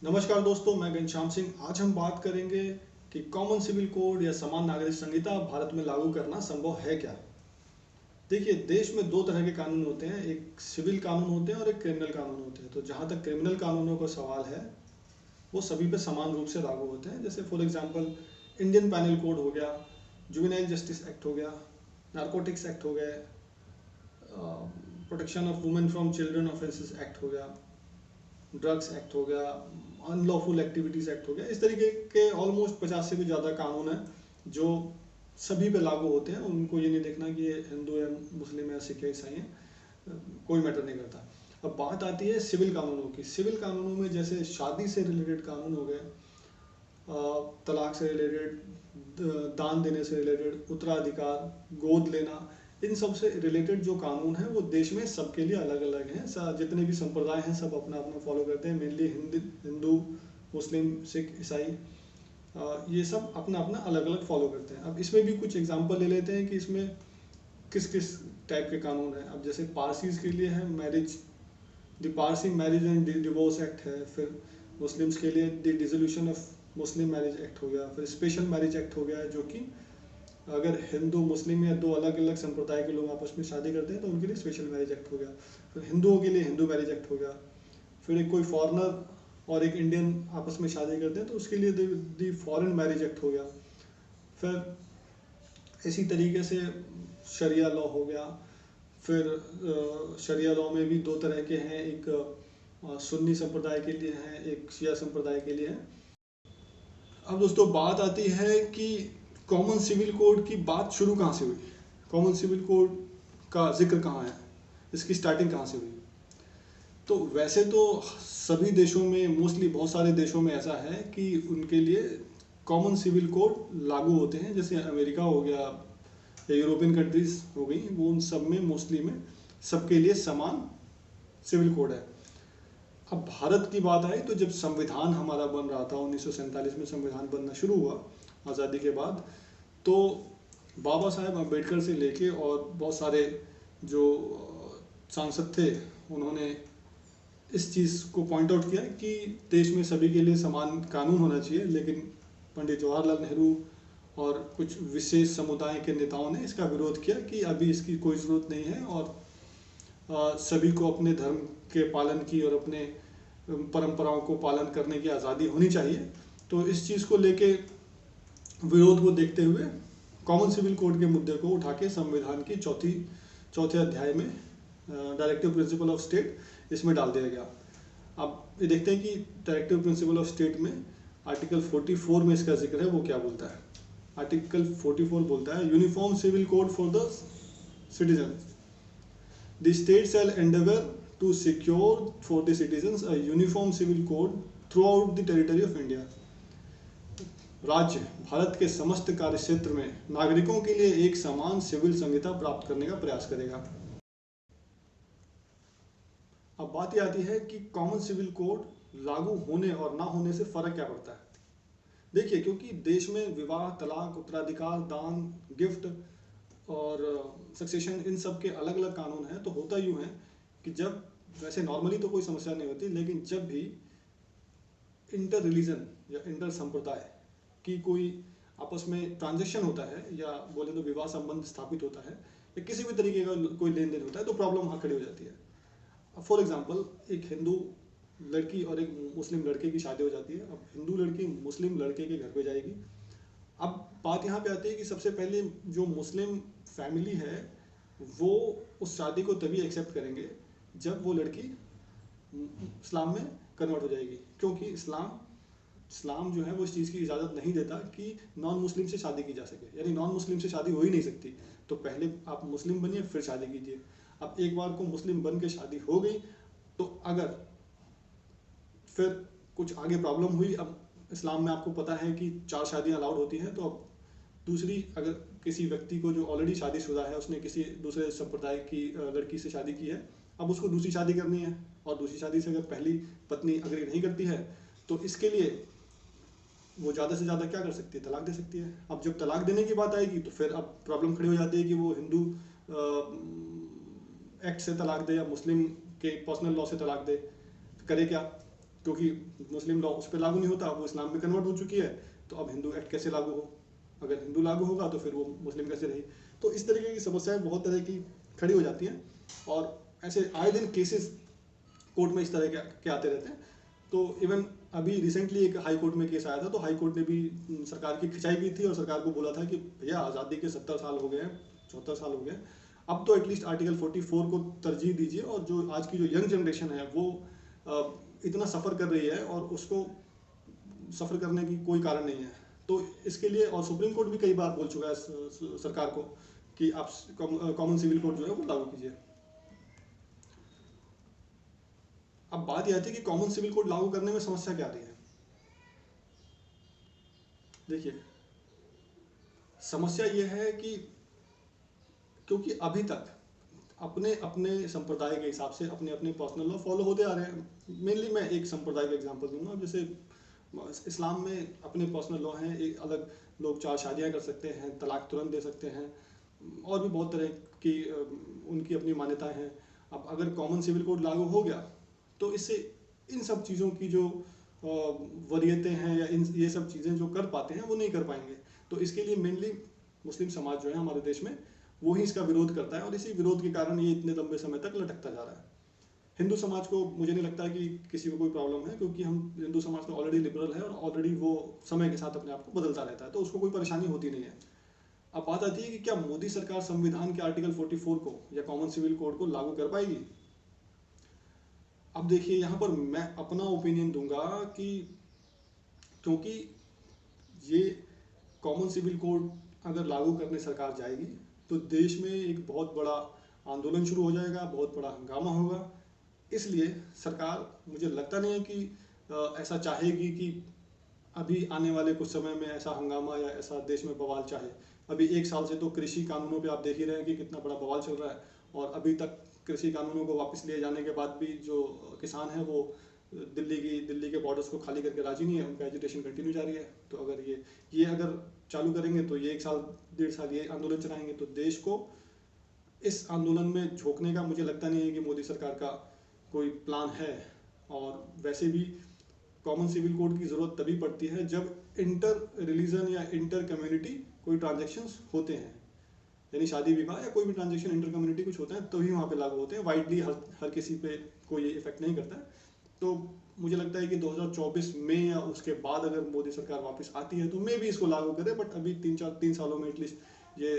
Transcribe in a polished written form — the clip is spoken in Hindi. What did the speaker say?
नमस्कार दोस्तों, मैं घनश्याम सिंह। आज हम बात करेंगे कि कॉमन सिविल कोड या समान नागरिक संहिता भारत में लागू करना संभव है क्या। देखिए, देश में दो तरह के कानून होते हैं, एक सिविल कानून होते हैं और एक क्रिमिनल कानून होते हैं। तो जहाँ तक क्रिमिनल कानूनों का सवाल है, वो सभी पे समान रूप से लागू होते हैं। जैसे for example Indian panel code हो गया, जुवेनाइल जस्टिस एक्ट हो गया, नारकोटिक्स एक्ट हो गया, protection of women from children offences act हो गया, ड्रग्स एक्ट हो गया, अनलॉफुल एक्टिविटीज़ एक्ट हो गया। इस तरीके के ऑलमोस्ट 50 से भी ज़्यादा कानून हैं जो सभी पे लागू होते हैं। उनको ये नहीं देखना कि ये हिंदू है, मुस्लिम है, सिख है, ईसाई है, कोई मैटर नहीं करता। अब बात आती है सिविल कानूनों की। सिविल कानूनों में जैसे शादी से रिलेटेड कानून हो गए, तलाक से रिलेटेड, दान देने से रिलेटेड, उत्तराधिकार, गोद लेना, इन सब से रिलेटेड जो कानून हैं वो देश में सबके लिए अलग अलग हैं। जितने भी संप्रदाय हैं सब अपना अपना फॉलो करते हैं। मेनली हिंदू, मुस्लिम, सिख, ईसाई, ये सब अपना अपना अलग अलग फॉलो करते हैं। अब इसमें भी कुछ एग्जांपल ले लेते हैं कि इसमें किस किस टाइप के कानून हैं। अब जैसे पारसीज के लिए है marriage, the Parsi marriage and divorce act है। फिर मुस्लिम्स के लिए the dissolution of Muslim marriage act हो गया। फिर स्पेशल मैरिज एक्ट हो गया, जो कि अगर हिंदू मुस्लिम या दो अलग अलग संप्रदाय के लोग आपस में शादी करते हैं तो उनके लिए स्पेशल मैरिज एक्ट हो गया। फिर हिंदुओं के लिए हिंदू मैरिज एक्ट हो गया। फिर एक कोई फॉरेनर और एक इंडियन आपस में शादी करते हैं तो उसके लिए द फॉरेन मैरिज एक्ट हो गया। फिर इसी तरीके से शरिया लॉ हो गया। फिर शरिया लॉ में भी दो तरह के हैं, एक सुन्नी संप्रदाय के लिए है, एक शिया संप्रदाय के लिए है। अब दोस्तों बात आती है कि कॉमन सिविल कोड की बात शुरू कहाँ से हुई, कॉमन सिविल कोड का जिक्र कहाँ है, इसकी स्टार्टिंग कहाँ से हुई। तो वैसे तो सभी देशों में, मोस्टली बहुत सारे देशों में ऐसा है कि उनके लिए कॉमन सिविल कोड लागू होते हैं। जैसे अमेरिका हो गया या यूरोपियन कंट्रीज हो गई, वो उन सब में मोस्टली में सबके लिए समान सिविल कोड है। अब भारत की बात आई तो जब संविधान हमारा बन रहा था 1947 में, संविधान बनना शुरू हुआ आज़ादी के बाद, तो बाबा साहेब अम्बेडकर से लेके और बहुत सारे जो सांसद थे, उन्होंने इस चीज़ को पॉइंट आउट किया कि देश में सभी के लिए समान कानून होना चाहिए। लेकिन पंडित जवाहरलाल नेहरू और कुछ विशेष समुदाय के नेताओं ने इसका विरोध किया कि अभी इसकी कोई ज़रूरत नहीं है और सभी को अपने धर्म के पालन की और अपने परंपराओं को पालन करने की आज़ादी होनी चाहिए। तो इस चीज़ को लेके, विरोध को देखते हुए, कॉमन सिविल कोड के मुद्दे को उठा के संविधान की चौथे अध्याय में, डायरेक्टिव प्रिंसिपल ऑफ स्टेट, इसमें डाल दिया गया। अब ये देखते हैं कि डायरेक्टिव प्रिंसिपल ऑफ स्टेट में आर्टिकल 44 में इसका जिक्र है, वो क्या बोलता है। आर्टिकल 44 बोलता है, uniform civil code for the citizen. The state shall endeavor to secure for the citizens a uniform civil code throughout the territory of India. राज्य भारत के समस्त कार्य क्षेत्र में नागरिकों के लिए एक समान सिविल संहिता प्राप्त करने का प्रयास करेगा। अब बात यह आती है कि कॉमन सिविल कोड लागू होने और ना होने से फर्क क्या पड़ता है। देखिए, क्योंकि देश में विवाह, तलाक, उत्तराधिकार, दान, गिफ्ट और सक्सेशन, इन सब के अलग अलग कानून हैं। तो होता यूँ है कि जब, वैसे नॉर्मली तो कोई समस्या नहीं होती, लेकिन जब भी इंटर रिलीजन या इंटर संप्रदाय की कोई आपस में ट्रांजेक्शन होता है, या बोले तो विवाह संबंध स्थापित होता है, या किसी भी तरीके का कोई लेन देन होता है, तो प्रॉब्लम वहाँ खड़ी हो जाती है। फॉर एग्जाम्पल, एक हिंदू लड़की और एक मुस्लिम लड़के की शादी हो जाती है। अब हिंदू लड़की मुस्लिम लड़के के घर पे जाएगी। अब बात यहाँ पे आती है कि सबसे पहले जो मुस्लिम फैमिली है वो उस शादी को तभी एक्सेप्ट करेंगे जब वो लड़की इस्लाम में कन्वर्ट हो जाएगी, क्योंकि इस्लाम जो है वो इस चीज़ की इजाज़त नहीं देता कि नॉन मुस्लिम से शादी की जा सके, यानी नॉन मुस्लिम से शादी हो ही नहीं सकती। तो पहले आप मुस्लिम बनिए फिर शादी कीजिए। अब एक बार को मुस्लिम बन के शादी हो गई तो अगर फिर कुछ आगे प्रॉब्लम हुई, अब इस्लाम में आपको पता है कि 4 शादियाँ अलाउड होती हैं, तो अब दूसरी, अगर किसी व्यक्ति को जो ऑलरेडी शादीशुदा है उसने किसी दूसरे संप्रदाय की लड़की से शादी की है, अब उसको दूसरी शादी करनी है, और दूसरी शादी से अगर पहली पत्नी अग्री नहीं करती है तो इसके लिए वो ज़्यादा से ज़्यादा क्या कर सकती है, तलाक दे सकती है। अब जब तलाक देने की बात आएगी तो फिर अब प्रॉब्लम खड़ी हो जाती है कि वो हिंदू एक्ट से तलाक दे या मुस्लिम के पर्सनल लॉ से तलाक दे, करे क्या। क्योंकि मुस्लिम लॉ उस पर लागू नहीं होता, वो इस्लाम में कन्वर्ट हो चुकी है, तो अब हिंदू एक्ट कैसे लागू हो? अगर हिंदू लागू होगा तो फिर वो मुस्लिम कैसे रही? तो इस तरीके की समस्याएं बहुत तरह की खड़ी हो जाती हैं, और ऐसे आए दिन केसेस कोर्ट में इस तरह के आते रहते हैं। तो इवन अभी रिसेंटली एक हाई कोर्ट में केस आया था, तो हाई कोर्ट ने भी सरकार की खिंचाई की थी और सरकार को बोला था कि भैया आज़ादी के 70 साल हो गए हैं, 74 साल हो गए हैं, अब तो एटलीस्ट आर्टिकल 44 को तरजीह दीजिए, और जो आज की जो यंग जनरेशन है वो इतना सफ़र कर रही है और उसको सफ़र करने की कोई कारण नहीं है। तो इसके लिए, और सुप्रीम कोर्ट भी कई बार बोल चुका है सरकार को कि आप कॉमन सिविल कोड जो है वो लागू कीजिए। अब बात यह आती है कि कॉमन सिविल कोड लागू करने में समस्या क्या आती है। देखिए, समस्या यह है कि क्योंकि अभी तक अपने अपने संप्रदाय के हिसाब से अपने अपने पर्सनल लॉ फॉलो होते आ रहे हैं। मेनली मैं एक संप्रदाय का एग्जांपल दूंगा, जैसे इस्लाम में अपने पर्सनल लॉ हैं, एक अलग, लोग 4 शादियां कर सकते हैं, तलाक तुरंत दे सकते हैं, और भी बहुत तरह की उनकी अपनी मान्यताएं हैं। अब अगर कॉमन सिविल कोड लागू हो गया तो इससे इन सब चीज़ों की जो वरीयतें हैं या ये सब चीज़ें जो कर पाते हैं वो नहीं कर पाएंगे। तो इसके लिए मेनली मुस्लिम समाज जो है हमारे देश में वो ही इसका विरोध करता है, और इसी विरोध के कारण ये इतने लंबे समय तक लटकता जा रहा है। हिंदू समाज को मुझे नहीं लगता कि किसी को कोई प्रॉब्लम है, क्योंकि हम हिंदू समाज तो ऑलरेडी लिबरल है और ऑलरेडी वो समय के साथ अपने आप को बदलता रहता है, तो उसको कोई परेशानी होती नहीं है। अब बात आती है कि क्या मोदी सरकार संविधान के आर्टिकल 44 को या कॉमन सिविल कोड को लागू कर पाएगी। अब देखिए, यहाँ पर मैं अपना ओपिनियन दूंगा कि क्योंकि ये कॉमन सिविल कोड अगर लागू करने सरकार जाएगी तो देश में एक बहुत बड़ा आंदोलन शुरू हो जाएगा, बहुत बड़ा हंगामा होगा। इसलिए सरकार, मुझे लगता नहीं है कि ऐसा चाहेगी कि अभी आने वाले कुछ समय में ऐसा हंगामा या ऐसा देश में बवाल चाहे। अभी 1 साल से तो कृषि कानूनों पे आप देख ही रहे हैं कि कितना बड़ा बवाल चल रहा है, और अभी तक कृषि कानूनों को वापस लिए जाने के बाद भी जो किसान हैं वो दिल्ली के बॉर्डर्स को खाली करके राजी नहीं है, उनका एजुटेशन कंटिन्यू जारी है। तो अगर ये अगर चालू करेंगे तो ये 1 साल 1.5 साल ये आंदोलन चलाएंगे, तो देश को इस आंदोलन में झोंकने का मुझे लगता नहीं है कि मोदी सरकार का कोई प्लान है। और वैसे भी कॉमन सिविल कोड की ज़रूरत तभी पड़ती है जब इंटर रिलीजन या इंटर कम्युनिटी कोई ट्रांजेक्शन्स होते हैं, यानी शादी विवाह या कोई भी ट्रांजेक्शन इंटर कम्युनिटी कुछ होता है तो ही वहाँ पे लागू होते हैं। वाइडली हर किसी पे कोई ये इफेक्ट नहीं करता है। तो मुझे लगता है कि 2024 में या उसके बाद अगर मोदी सरकार वापस आती है तो मे भी इसको लागू करे, बट अभी 3 सालों में एटलीस्ट ये